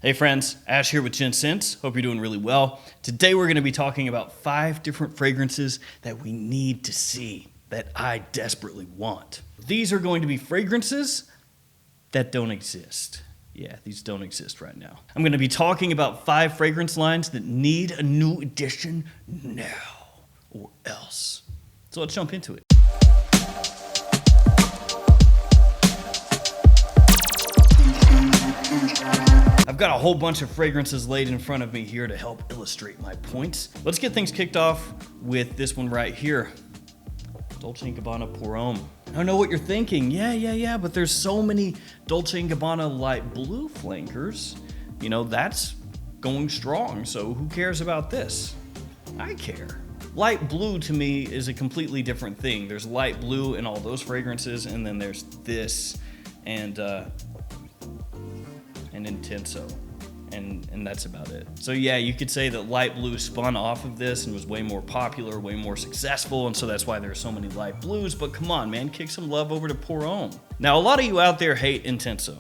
Hey friends, Ash here with Gents. Hope you're doing really well. Today we're going to be talking about 5 different fragrances that we need to see, that I desperately want. These are going to be fragrances that don't exist. Yeah, these don't exist right now. I'm going to be talking about 5 fragrance lines that need a new edition now or else. So let's jump into it. I've got a whole bunch of fragrances laid in front of me here to help illustrate my points. Let's get things kicked off with this one right here. Dolce & Gabbana Purom. I know what you're thinking. Yeah, but there's so many Dolce & Gabbana light blue flankers. You know, that's going strong, so who cares about this? I care. Light blue to me is a completely different thing. There's light blue in all those fragrances, and then there's this and Intenso, and that's about it. So yeah, you could say that light blue spun off of this and was way more popular, way more successful, and so that's why there are so many light blues. But come on, man, kick some love over to Purom. Now, a lot of you out there hate Intenso.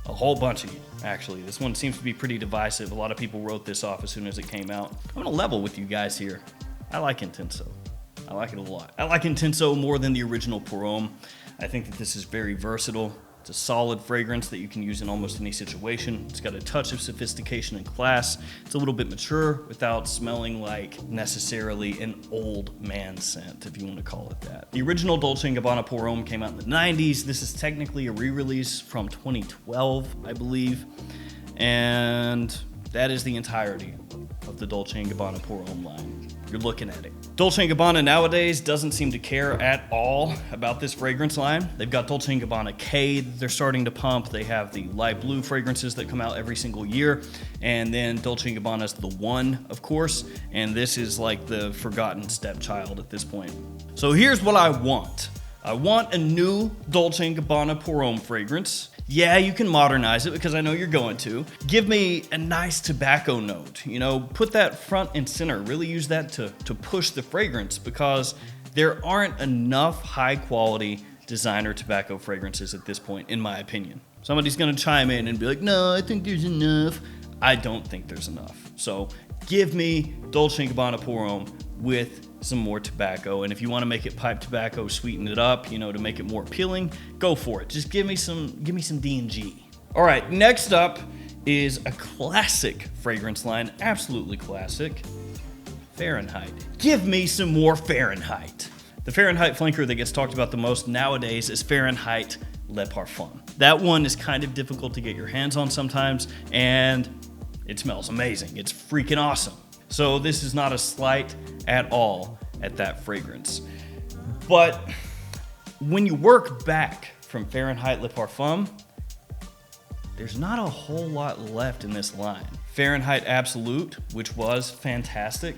A whole bunch of you, actually. This one seems to be pretty divisive. A lot of people wrote this off as soon as it came out. I'm gonna level with you guys here. I like Intenso. I like it a lot. I like Intenso more than the original Purom. I think that this is very versatile. It's a solid fragrance that you can use in almost any situation. It's got a touch of sophistication and class. It's a little bit mature without smelling like necessarily an old man scent, if you want to call it that. The original Dolce & Gabbana Purom came out in the 90s. This is technically a re-release from 2012, I believe. And that is the entirety of the Dolce & Gabbana Purom line. You're looking at it. Dolce & Gabbana nowadays doesn't seem to care at all about this fragrance line. They've got Dolce & Gabbana K that they're starting to pump. They have the light blue fragrances that come out every single year. And then Dolce & Gabbana's the One, of course. And this is like the Forgotten Stepchild at this point. So here's what I want. I want a new Dolce & Gabbana Purom fragrance. Yeah, you can modernize it because I know you're going to. Give me a nice tobacco note. You know, put that front and center. Really use that to push the fragrance because there aren't enough high quality designer tobacco fragrances at this point, in my opinion. Somebody's gonna chime in and be like, no, I think there's enough. I don't think there's enough. So give me Dolce & Gabbana Purom with some more tobacco, and if you want to make it pipe tobacco, sweeten it up, you know, to make it more appealing, go for it. Just give me some D&G. All right, next up is a classic fragrance line, absolutely classic, Fahrenheit. Give me some more Fahrenheit. The Fahrenheit flanker that gets talked about the most nowadays is Fahrenheit Le Parfum. That one is kind of difficult to get your hands on sometimes, and it smells amazing. It's freaking awesome. So this is not a slight at all at that fragrance. But when you work back from Fahrenheit Le Parfum, there's not a whole lot left in this line. Fahrenheit Absolute, which was fantastic,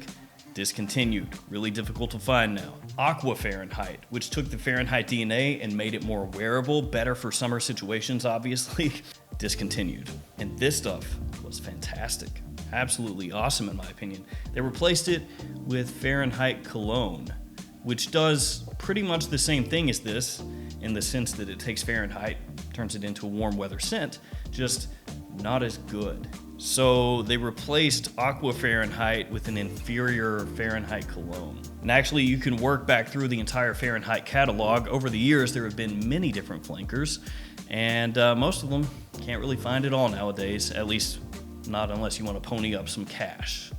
discontinued. Really difficult to find now. Aqua Fahrenheit, which took the Fahrenheit DNA and made it more wearable, better for summer situations, obviously, discontinued. And this stuff was fantastic. Absolutely awesome in my opinion. They replaced it with Fahrenheit Cologne, which does pretty much the same thing as this in the sense that it takes Fahrenheit, turns it into a warm weather scent, just not as good. So they replaced Aqua Fahrenheit with an inferior Fahrenheit Cologne. And actually you can work back through the entire Fahrenheit catalog. Over the years there have been many different flankers, and most of them can't really find it all nowadays, at least not unless you want to pony up some cash,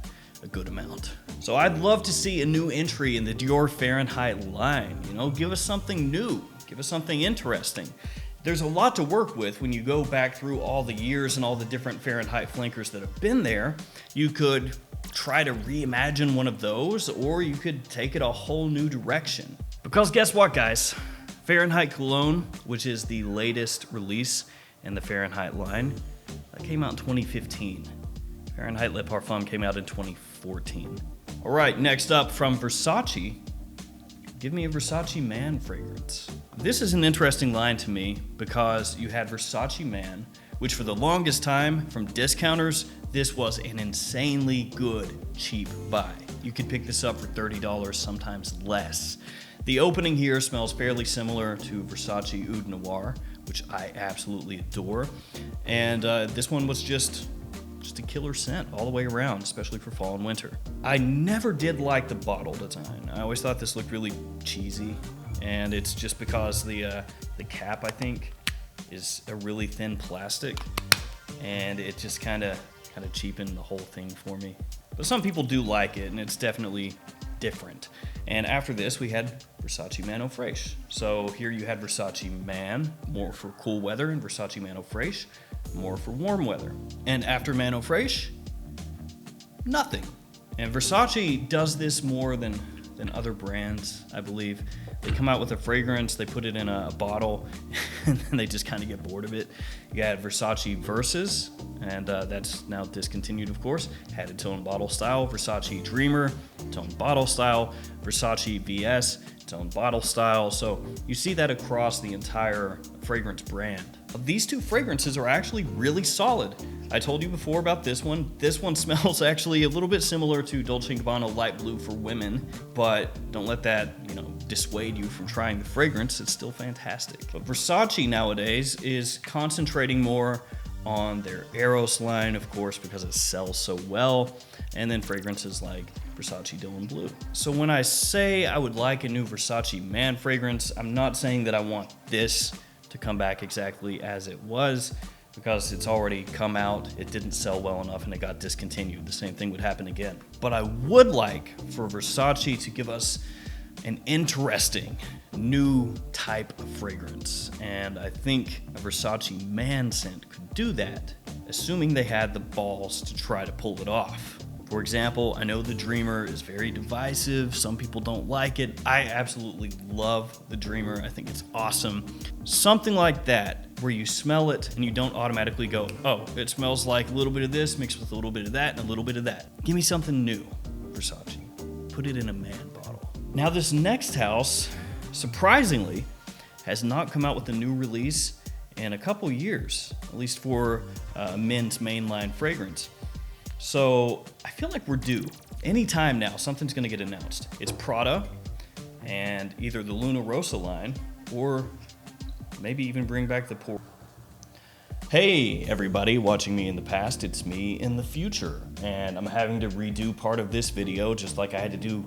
a good amount. So I'd love to see a new entry in the Dior Fahrenheit line. You know, give us something new, give us something interesting. There's a lot to work with when you go back through all the years and all the different Fahrenheit flankers that have been there. You could try to reimagine one of those, or you could take it a whole new direction. Because guess what, guys? Fahrenheit Cologne, which is the latest release in the Fahrenheit line, that came out in 2015. Fahrenheit Le Parfum came out in 2014. All right, next up from Versace, give me a Versace Man fragrance. This is an interesting line to me because you had Versace Man, which for the longest time from discounters, this was an insanely good, cheap buy. You could pick this up for $30, sometimes less. The opening here smells fairly similar to Versace Oud Noir, which I absolutely adore. And this one was just just a killer scent all the way around, especially for fall and winter. I never did like the bottle design. I always thought this looked really cheesy, and it's just because the cap, I think, is a really thin plastic, and it just kind of cheapened the whole thing for me. But some people do like it, and it's definitely different. And after this, we had Versace Man Eau Fraiche. So here you had Versace Man, more for cool weather, and Versace Man Eau Fraiche, more for warm weather. And after Man Eau Fraiche, nothing. And Versace does this more than other brands, I believe. They come out with a fragrance, they put it in a bottle, and then they just kind of get bored of it. You had Versace Versus, and that's now discontinued, of course. Had its own bottle style. Versace Dreamer, its own bottle style. Versace VS, its own bottle style. So you see that across the entire fragrance brand. These two fragrances are actually really solid. I told you before about this one. This one smells actually a little bit similar to Dolce & Gabbana Light Blue for women, but don't let that, dissuade you from trying the fragrance. It's still fantastic. But Versace nowadays is concentrating more on their Eros line, of course, because it sells so well, and then fragrances like Versace Dylan Blue. So when I say I would like a new Versace Man fragrance, I'm not saying that I want this to come back exactly as it was, because it's already come out, it didn't sell well enough, and it got discontinued. The same thing would happen again. But I would like for Versace to give us an interesting new type of fragrance, and I think a Versace Man scent could do that, assuming they had the balls to try to pull it off. For example, I know the Dreamer is very divisive. Some people don't like it. I absolutely love the Dreamer. I think it's awesome. Something like that, where you smell it and you don't automatically go, oh, it smells like a little bit of this mixed with a little bit of that and a little bit of that. Give me something new, Versace. Put it in a man bottle. Now this next house, surprisingly, has not come out with a new release in a couple years, at least for men's mainline fragrance. So I feel like we're due. Anytime now, something's gonna get announced. It's Prada, and either the Luna Rossa line, or maybe even bring back the Purom. Hey everybody watching me in the past, it's me in the future, and I'm having to redo part of this video just like I had to do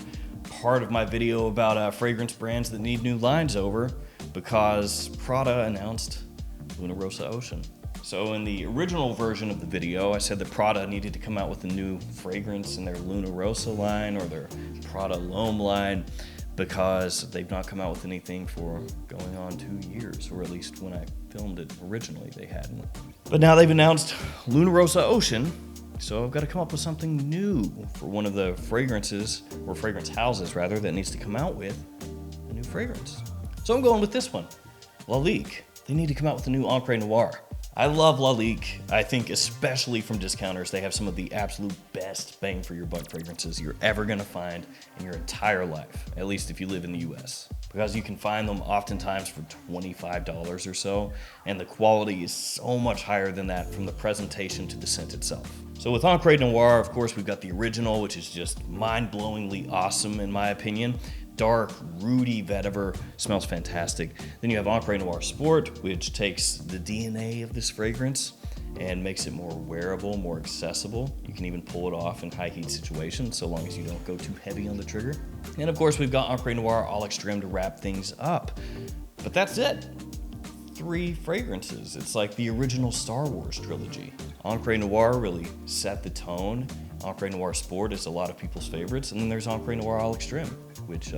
part of my video about fragrance brands that need new lines over, because Prada announced Luna Rossa Ocean. So in the original version of the video, I said that Prada needed to come out with a new fragrance in their Luna Rossa line or their Prada L'Homme line, because they've not come out with anything for going on 2 years, or at least when I filmed it originally they hadn't. But now they've announced Luna Rossa Ocean, so I've got to come up with something new for one of the fragrances, or fragrance houses rather, that needs to come out with a new fragrance. So I'm going with this one, Lalique. They need to come out with a new Encre Noir. I love Lalique. I think especially from discounters, they have some of the absolute best bang for your buck fragrances you're ever gonna find in your entire life, at least if you live in the US. Because you can find them oftentimes for $25 or so, and the quality is so much higher than that, from the presentation to the scent itself. So with Encre Noir, of course, we've got the original, which is just mind-blowingly awesome in my opinion. Dark, rooty vetiver, smells fantastic. Then you have Encre Noir Sport, which takes the DNA of this fragrance and makes it more wearable, more accessible. You can even pull it off in high heat situations, so long as you don't go too heavy on the trigger. And of course, we've got Encre Noir All Extreme to wrap things up. But that's it. 3 fragrances. It's like the original Star Wars trilogy. Encre Noir really set the tone. Encre Noir Sport is a lot of people's favorites. And then there's Encre Noir All Extreme, which,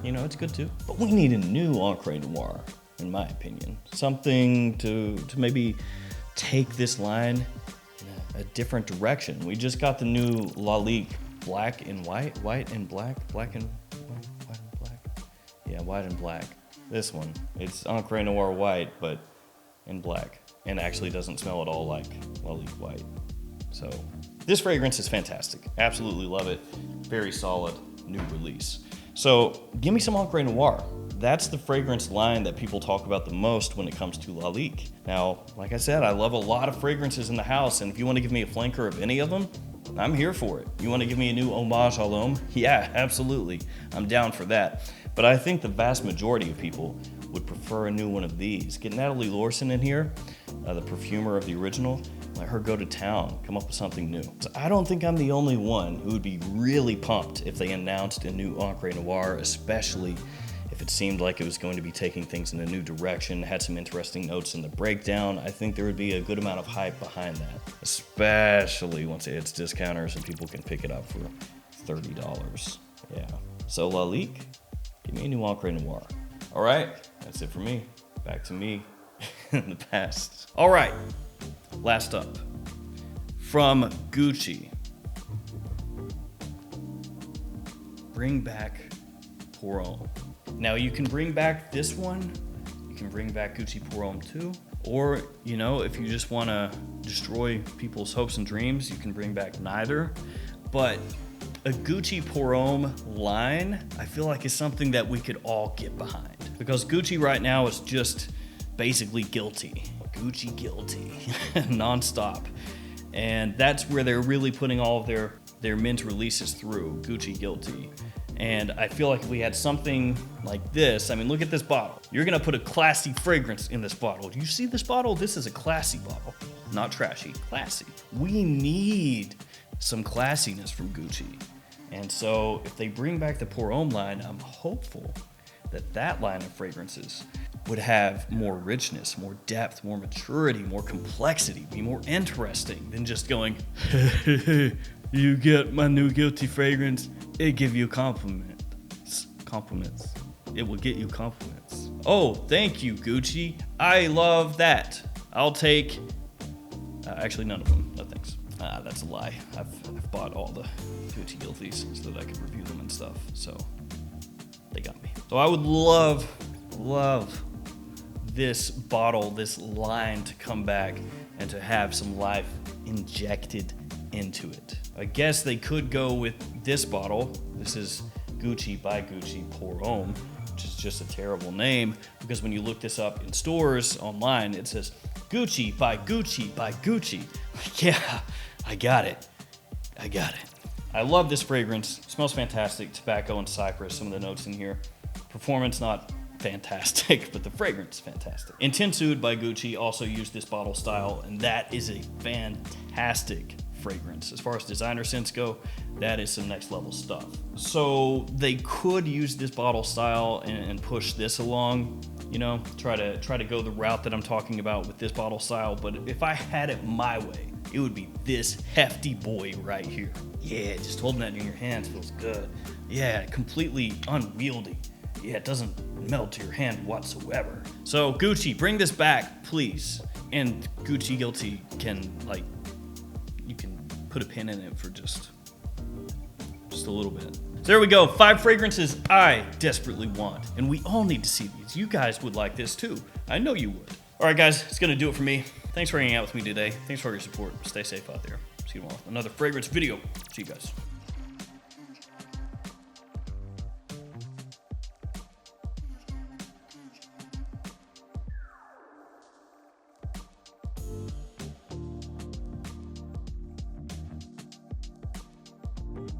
it's good too. But we need a new Encre Noir, in my opinion. Something to maybe take this line in a different direction. We just got the new Lalique Black and White, White and Black, Black and White and Black. Yeah, White and Black. This one, it's Encre Noir White, but in black, and actually doesn't smell at all like Lalique White. So this fragrance is fantastic. Absolutely love it. Very solid new release. So give me some Encre Noir. That's the fragrance line that people talk about the most when it comes to Lalique. Now, like I said, I love a lot of fragrances in the house, and if you want to give me a flanker of any of them, I'm here for it. You want to give me a new homage à l'homme? Yeah, absolutely. I'm down for that. But I think the vast majority of people would prefer a new one of these. Get Natalie Lorson in here, the perfumer of the original. Let her go to town, come up with something new. So I don't think I'm the only one who would be really pumped if they announced a new Encre Noir, especially if it seemed like it was going to be taking things in a new direction, had some interesting notes in the breakdown. I think there would be a good amount of hype behind that, especially once it hits discounters and people can pick it up for $30. Yeah. So Lalique, give me a new Encre Noir. All right, that's it for me. Back to me in the past. All right, last up, from Gucci. Bring back Purom. Now you can bring back this one, you can bring back Gucci Purom too, or, you know, if you just want to destroy people's hopes and dreams, you can bring back neither. But a Gucci Purom line, I feel like is something that we could all get behind. Because Gucci right now is just basically guilty. Gucci guilty, nonstop. And that's where they're really putting all of their mint releases through, Gucci guilty. And I feel like if we had something like this, I mean, look at this bottle. You're gonna put a classy fragrance in this bottle. Do you see this bottle? This is a classy bottle, not trashy, classy. We need some classiness from Gucci. And so if they bring back the Purom line, I'm hopeful that that line of fragrances would have more richness, more depth, more maturity, more complexity, be more interesting than just going, you get my new guilty fragrance, it give you compliments. It will get you compliments. Oh, thank you, Gucci. I love that. I'll take, actually none of them, no thanks. That's a lie. I've bought all the Gucci guilties so that I could review them and stuff, so they got me. So I would love this bottle, this line to come back and to have some life injected into it. I guess they could go with this bottle. This is Gucci by Gucci Purom, which is just a terrible name because when you look this up in stores online, it says Gucci by Gucci by Gucci. Yeah, I got it. I love this fragrance. It smells fantastic. Tobacco and cypress, some of the notes in here. Performance not fantastic, but the fragrance fantastic. Intense Oud by Gucci also used this bottle style, and that is a fantastic fragrance. As far as designer scents go, that is some next level stuff. So they could use this bottle style and push this along, you know, try to go the route that I'm talking about with this bottle style. But if I had it my way, it would be this hefty boy right here. Yeah, just holding that in your hands feels good. Yeah, completely unwieldy. Yeah, it doesn't melt to your hand whatsoever. So Gucci, bring this back, please. And Gucci guilty can, like, you can put a pin in it for just a little bit. So there we go, 5 fragrances I desperately want. And we all need to see these. You guys would like this too. I know you would. All right, guys, it's gonna do it for me. Thanks for hanging out with me today. Thanks for your support. Stay safe out there. See you tomorrow with another fragrance video. See you guys.